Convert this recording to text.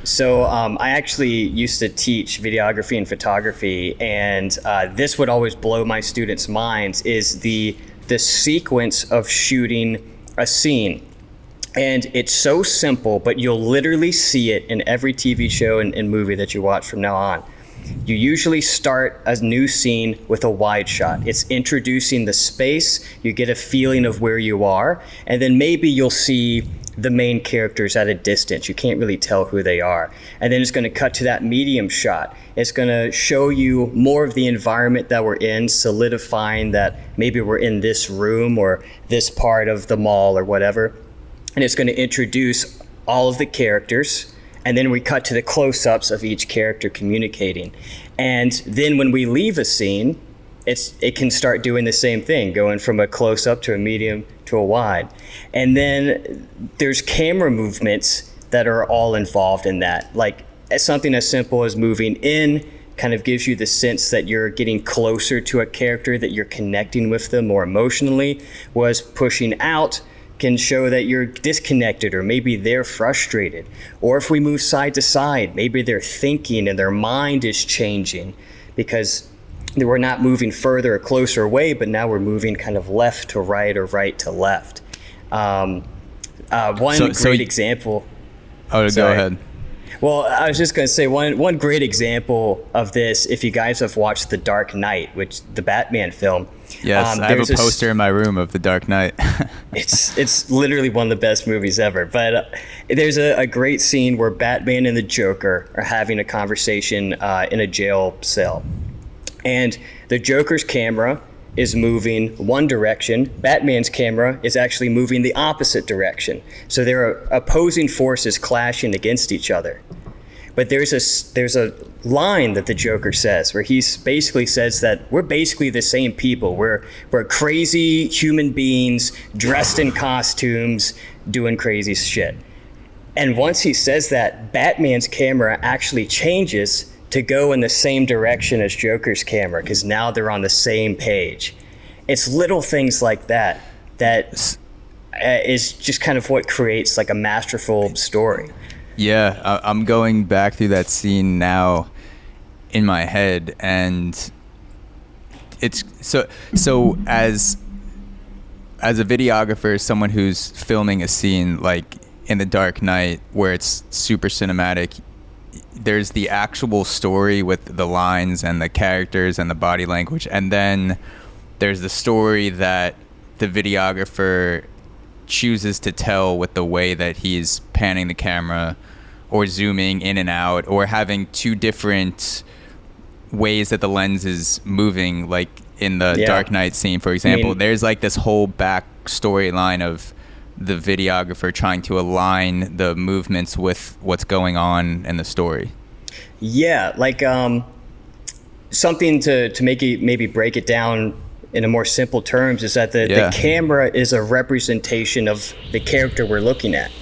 So I actually used to teach videography and photography, and this would always blow my students' minds, is the sequence of shooting a scene. And it's so simple, but you'll literally see it in every TV show and movie that you watch from now on. You usually start a new scene with a wide shot. It's introducing the space, you get a feeling of where you are, and then maybe you'll see the main characters at a distance. You can't really tell who they are. And then it's going to cut to that medium shot. It's going to show you more of the environment that we're in, solidifying that maybe we're in this room or this part of the mall or whatever. And it's going to introduce all of the characters, and then we cut to the close-ups of each character communicating. And then when we leave a scene, it can start doing the same thing, going from a close-up to a medium to a wide. And then there's camera movements that are all involved in that. Like something as simple as moving in kind of gives you the sense that you're getting closer to a character, that you're connecting with them more emotionally, whereas pushing out can show that you're disconnected, or maybe they're frustrated. Or if we move side to side, maybe they're thinking and their mind is changing, because we're not moving further or closer away, but now we're moving kind of left to right or right to left. One great example. Oh, go ahead. Well, I was just going to say one great example of this, if you guys have watched The Dark Knight, which the Batman film. Yes, I have a poster in my room of The Dark Knight. It's literally one of the best movies ever. But there's a great scene where Batman and the Joker are having a conversation in a jail cell. And the Joker's camera is moving one direction. Batman's camera is actually moving the opposite direction. So there are opposing forces clashing against each other. But there's a line that the Joker says where he basically says that we're basically the same people. We're crazy human beings dressed in costumes doing crazy shit. And once he says that, Batman's camera actually changes to go in the same direction as Joker's camera, because now they're on the same page. It's little things like that is just kind of what creates like a masterful story. Yeah, I'm going back through that scene now in my head, and it's so as a videographer, someone who's filming a scene like in The Dark Knight where it's super cinematic, there's the actual story with the lines and the characters and the body language, and then there's the story that the videographer chooses to tell with the way that he's panning the camera or zooming in and out, or having two different ways that the lens is moving, like in the Dark Knight scene, for example. There's like this whole back storyline of the videographer trying to align the movements with what's going on in the story. Yeah, like something to make it, maybe break it down in a more simple terms, is that the camera is a representation of the character we're looking at.